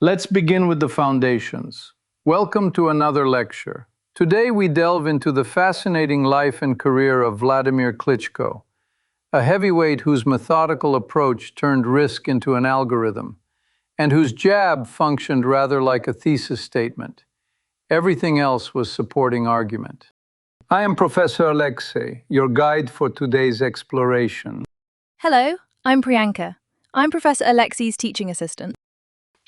Let's begin with the foundations. Welcome to another lecture. Today we delve into the fascinating life and career of Wladimir Klitschko, a heavyweight whose methodical approach turned risk into an algorithm, and whose jab functioned rather like a thesis statement. Everything else was supporting argument. I am Professor Alexei, your guide for today's exploration. Hello, I'm Priyanka. I'm Professor Alexei's teaching assistant.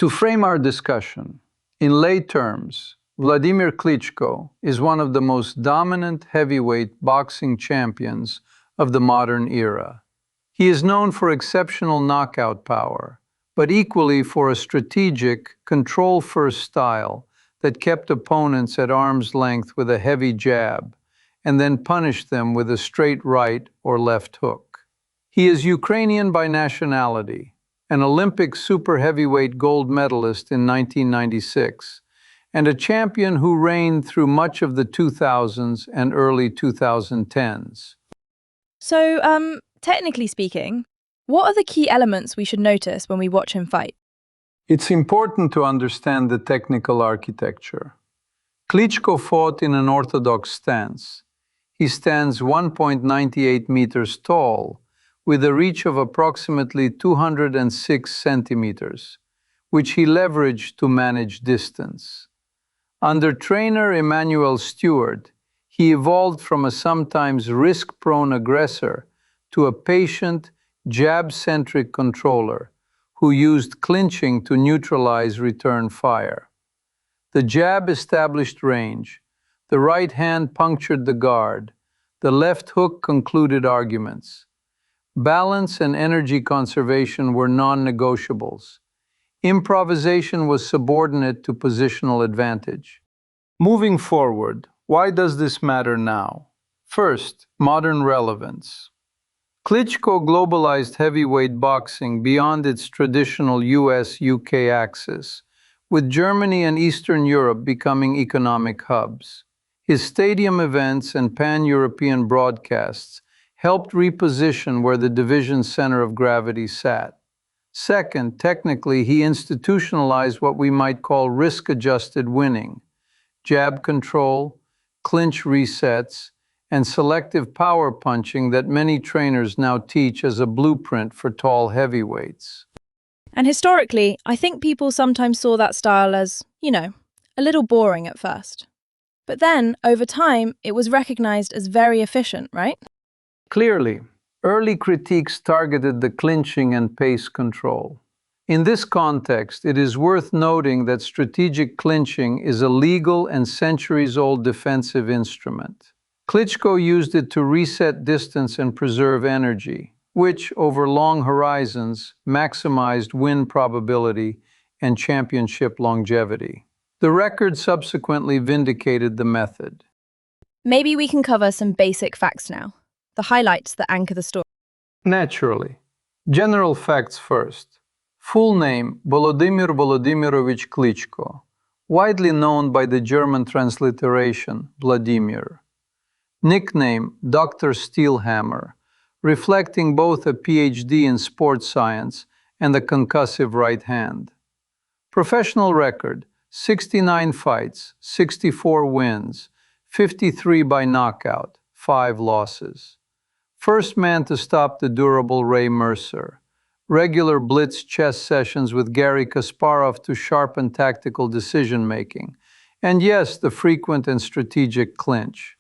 To frame our discussion, in lay terms, Wladimir Klitschko is one of the most dominant heavyweight boxing champions of the modern era. He is known for exceptional knockout power, but equally for a strategic, control-first style that kept opponents at arm's length with a heavy jab, and then punished them with a straight right or left hook. He is Ukrainian by nationality, an Olympic super heavyweight gold medalist in 1996, and a champion who reigned through much of the 2000s and early 2010s. So, technically speaking, what are the key elements we should notice when we watch him fight? It's important to understand the technical architecture. Klitschko fought in an orthodox stance. He stands 1.98 meters tall, with a reach of approximately 206 centimeters, which he leveraged to manage distance. Under trainer Emanuel Stewart, he evolved from a sometimes risk-prone aggressor to a patient, jab-centric controller who used clinching to neutralize return fire. The jab established range, the right hand punctured the guard, the left hook concluded arguments. Balance and energy conservation were non-negotiables. Improvisation was subordinate to positional advantage. Moving forward, why does this matter now? First, modern relevance. Klitschko globalized heavyweight boxing beyond its traditional US-UK axis, with Germany and Eastern Europe becoming economic hubs. His stadium events and pan-European broadcasts helped reposition where the division's center of gravity sat. Second, technically, he institutionalized what we might call risk-adjusted winning, jab control, clinch resets, and selective power punching that many trainers now teach as a blueprint for tall heavyweights. And historically, I think people sometimes saw that style as, a little boring at first. But then, over time, it was recognized as very efficient, right? Clearly, early critiques targeted the clinching and pace control. In this context, it is worth noting that strategic clinching is a legal and centuries-old defensive instrument. Klitschko used it to reset distance and preserve energy, which, over long horizons, maximized win probability and championship longevity. The record subsequently vindicated the method. Maybe we can cover some basic facts now, the highlights that anchor the story. Naturally. General facts first. Full name, Volodymyr Volodymyrovich Klitschko, widely known by the German transliteration, Wladimir. Nickname, Dr. Steelhammer, reflecting both a PhD in sports science and a concussive right hand. Professional record, 69 fights, 64 wins, 53 by knockout, 5 losses. First man to stop the durable Ray Mercer. Regular blitz chess sessions with Garry Kasparov to sharpen tactical decision-making. And yes, the frequent and strategic clinch.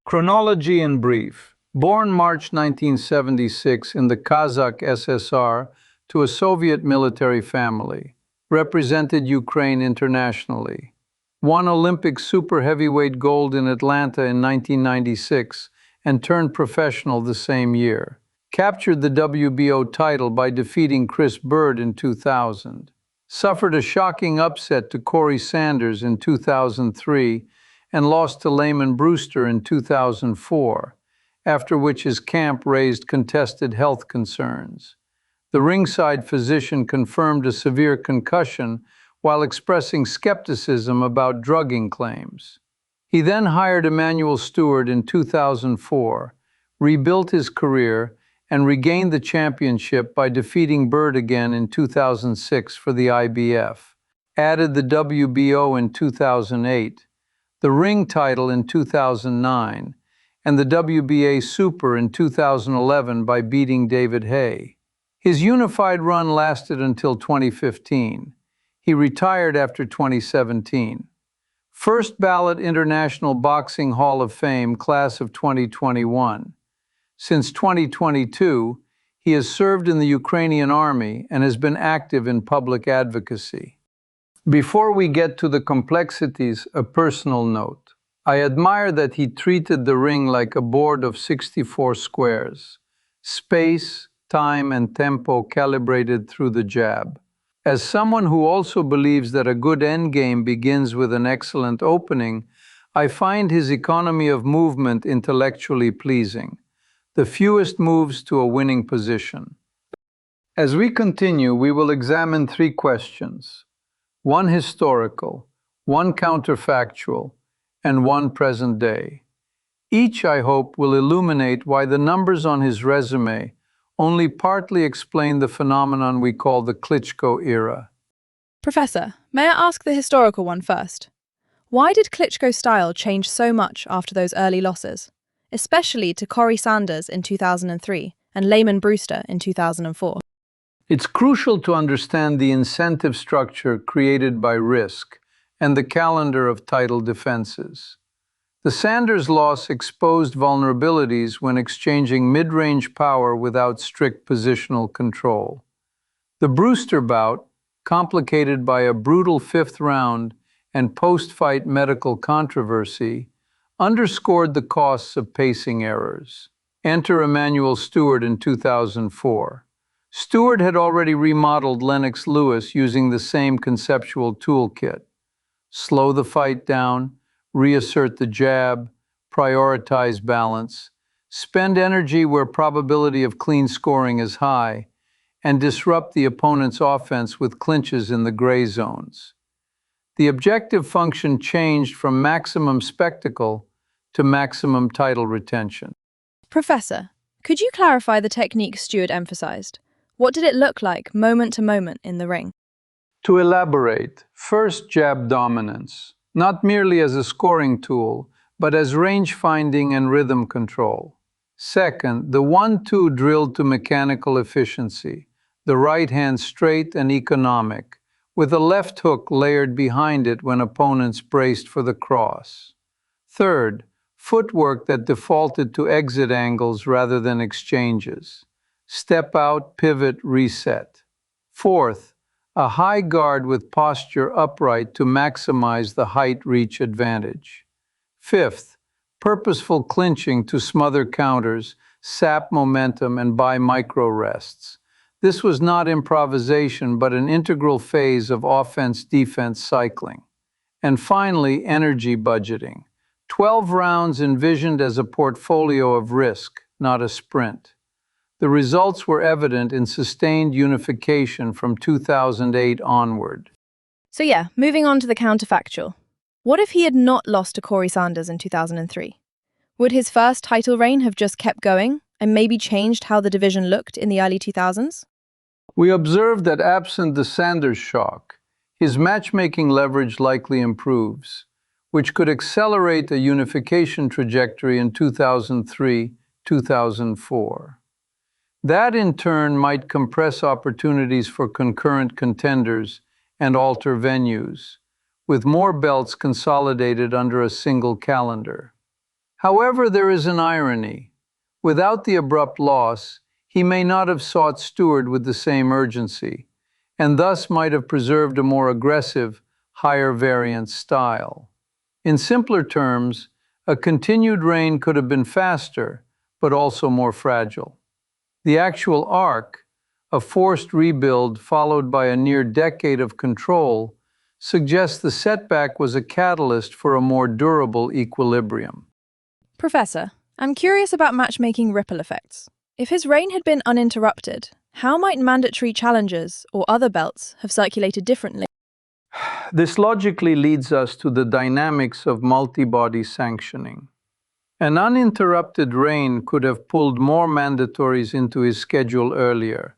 Chronology in brief. Born March 1976 in the Kazakh SSR to a Soviet military family. Represented Ukraine internationally. Won Olympic super heavyweight gold in Atlanta in 1996 and turned professional the same year. Captured the WBO title by defeating Chris Bird in 2000. Suffered a shocking upset to Corey Sanders in 2003 and lost to Layman Brewster in 2004, after which his camp raised contested health concerns. The ringside physician confirmed a severe concussion while expressing skepticism about drugging claims. He then hired Emanuel Stewart in 2004, rebuilt his career, and regained the championship by defeating Bird again in 2006 for the IBF. added the WBO in 2008, the ring title in 2009, and the WBA Super in 2011 by beating David Haye. His unified run lasted until 2015. He retired after 2017. First ballot International Boxing Hall of Fame, class of 2021. Since 2022, he has served in the Ukrainian army and has been active in public advocacy. Before we get to the complexities, a personal note. I admire that he treated the ring like a board of 64 squares, space, time, and tempo calibrated through the jab. As someone who also believes that a good endgame begins with an excellent opening, I find his economy of movement intellectually pleasing. The fewest moves to a winning position. As we continue, we will examine 3 questions. 1 historical, 1 counterfactual, and 1 present day. Each, I hope, will illuminate why the numbers on his resume only partly explain the phenomenon we call the Klitschko era. Professor, may I ask the historical one first? Why did Klitschko's style change so much after those early losses, especially to Corrie Sanders in 2003 and Layman Brewster in 2004? It's crucial to understand the incentive structure created by risk and the calendar of title defenses. The Sanders loss exposed vulnerabilities when exchanging mid-range power without strict positional control. The Brewster bout, complicated by a brutal 5th round and post-fight medical controversy, underscored the costs of pacing errors. Enter Emanuel Stewart in 2004. Stewart had already remodeled Lennox Lewis using the same conceptual toolkit. Slow the fight down, reassert the jab, prioritize balance, spend energy where probability of clean scoring is high, and disrupt the opponent's offense with clinches in the gray zones. The objective function changed from maximum spectacle to maximum title retention. Professor, could you clarify the technique Stewart emphasized? What did it look like moment to moment in the ring? To elaborate, first jab dominance, not merely as a scoring tool, but as range finding and rhythm control. Second, the 1-2 drilled to mechanical efficiency, the right hand straight and economic, with a left hook layered behind it when opponents braced for the cross. Third, footwork that defaulted to exit angles rather than exchanges. Step out, pivot, reset. Fourth, a high guard with posture upright to maximize the height-reach advantage. Fifth, purposeful clinching to smother counters, sap momentum, and buy micro-rests. This was not improvisation, but an integral phase of offense-defense cycling. And finally, energy budgeting. 12 rounds envisioned as a portfolio of risk, not a sprint. The results were evident in sustained unification from 2008 onward. So yeah, moving on to the counterfactual. What if he had not lost to Corrie Sanders in 2003? Would his first title reign have just kept going and maybe changed how the division looked in the early 2000s? We observed that absent the Sanders shock, his matchmaking leverage likely improves, which could accelerate a unification trajectory in 2003-2004. That in turn might compress opportunities for concurrent contenders and alter venues, with more belts consolidated under a single calendar. However, there is an irony. Without the abrupt loss, he may not have sought Stewart with the same urgency, and thus might have preserved a more aggressive, higher variance style. In simpler terms, a continued reign could have been faster, but also more fragile. The actual arc, a forced rebuild followed by a near decade of control, suggests the setback was a catalyst for a more durable equilibrium. Professor, I'm curious about matchmaking ripple effects. If his reign had been uninterrupted, how might mandatory challenges or other belts have circulated differently? This logically leads us to the dynamics of multi-body sanctioning. An uninterrupted reign could have pulled more mandatories into his schedule earlier,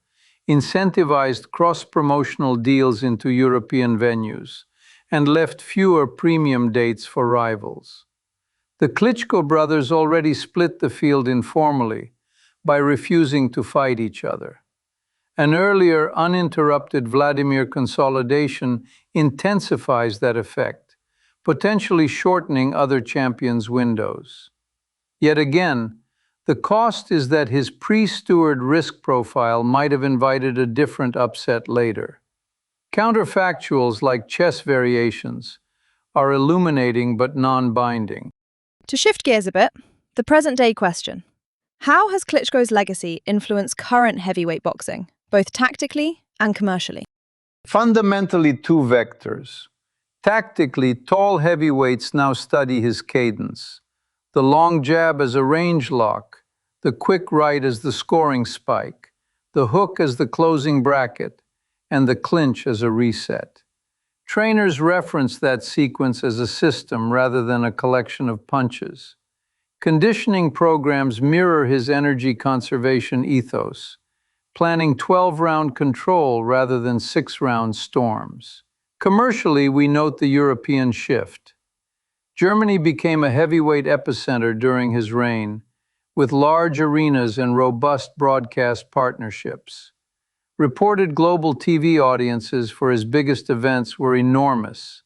incentivized cross-promotional deals into European venues, and left fewer premium dates for rivals. The Klitschko brothers already split the field informally by refusing to fight each other. An earlier uninterrupted Vladimir consolidation intensifies that effect, potentially shortening other champions' windows. Yet again, the cost is that his pre-Stewart risk profile might have invited a different upset later. Counterfactuals like chess variations are illuminating but non-binding. To shift gears a bit, the present-day question. How has Klitschko's legacy influenced current heavyweight boxing, both tactically and commercially? Fundamentally two vectors. Tactically, tall heavyweights now study his cadence. The long jab as a range lock, the quick right as the scoring spike, the hook as the closing bracket, and the clinch as a reset. Trainers reference that sequence as a system rather than a collection of punches. Conditioning programs mirror his energy conservation ethos, planning 12-round control rather than 6-round storms. Commercially, we note the European shift. Germany became a heavyweight epicenter during his reign, with large arenas and robust broadcast partnerships. Reported global TV audiences for his biggest events were enormous.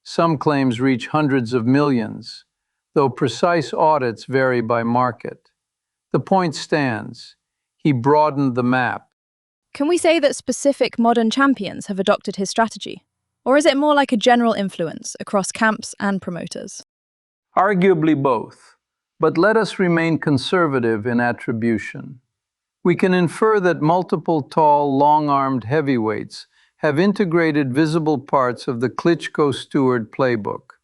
Some claims reach hundreds of millions, though precise audits vary by market. The point stands. He broadened the map. Can we say that specific modern champions have adopted his strategy? Or is it more like a general influence across camps and promoters? Arguably both, but let us remain conservative in attribution. We can infer that multiple tall, long-armed heavyweights have integrated visible parts of the Klitschko-Stewart playbook: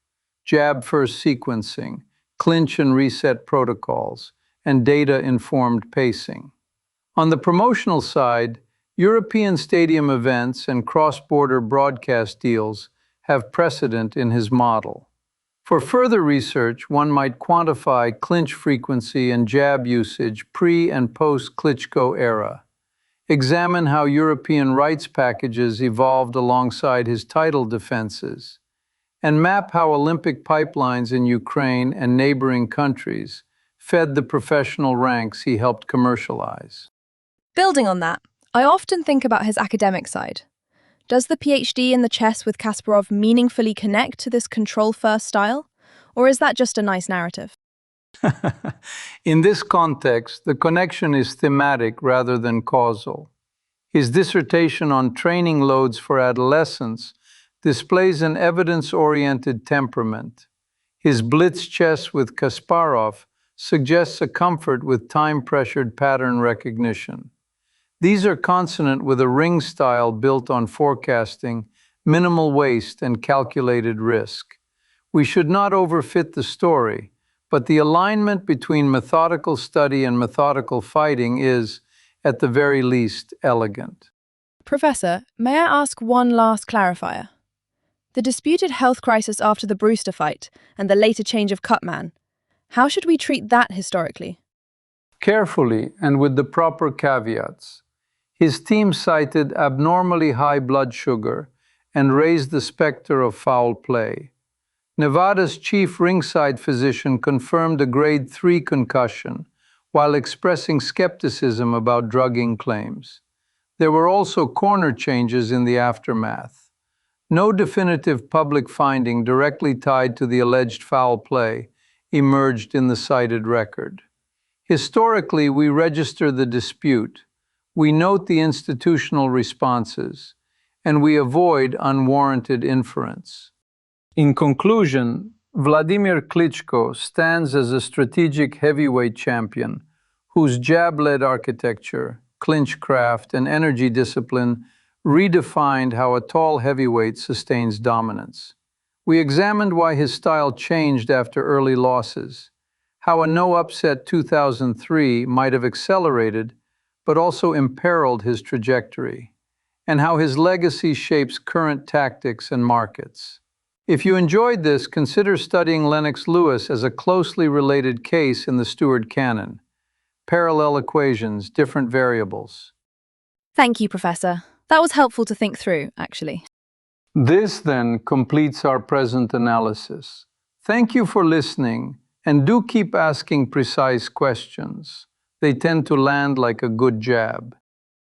jab-first sequencing, clinch and reset protocols, and data-informed pacing. On the promotional side, European stadium events and cross-border broadcast deals have precedent in his model. For further research, one might quantify clinch frequency and jab usage pre- and post-Klitschko era, examine how European rights packages evolved alongside his title defenses, and map how Olympic pipelines in Ukraine and neighboring countries fed the professional ranks he helped commercialize. Building on that, I often think about his academic side. Does the PhD in the chess with Kasparov meaningfully connect to this control-first style? Or is that just a nice narrative? In this context, the connection is thematic rather than causal. His dissertation on training loads for adolescents displays an evidence-oriented temperament. His blitz chess with Kasparov suggests a comfort with time-pressured pattern recognition. These are consonant with a ring style built on forecasting, minimal waste, and calculated risk. We should not overfit the story, but the alignment between methodical study and methodical fighting is, at the very least, elegant. Professor, may I ask one last clarifier? The disputed health crisis after the Brewster fight and the later change of cutman, how should we treat that historically? Carefully and with the proper caveats. His team cited abnormally high blood sugar and raised the specter of foul play. Nevada's chief ringside physician confirmed a grade 3 concussion while expressing skepticism about drugging claims. There were also corner changes in the aftermath. No definitive public finding directly tied to the alleged foul play emerged in the cited record. Historically, we register the dispute, we note the institutional responses, and we avoid unwarranted inference. In conclusion, Wladimir Klitschko stands as a strategic heavyweight champion whose jab-led architecture, clinch craft, and energy discipline redefined how a tall heavyweight sustains dominance. We examined why his style changed after early losses, how a no-upset 2003 might have accelerated but also imperiled his trajectory, and how his legacy shapes current tactics and markets. If you enjoyed this, consider studying Lennox Lewis as a closely related case in the Stewart canon. Parallel equations, different variables. Thank you, Professor. That was helpful to think through, actually. This then completes our present analysis. Thank you for listening, and do keep asking precise questions. They tend to land like a good jab.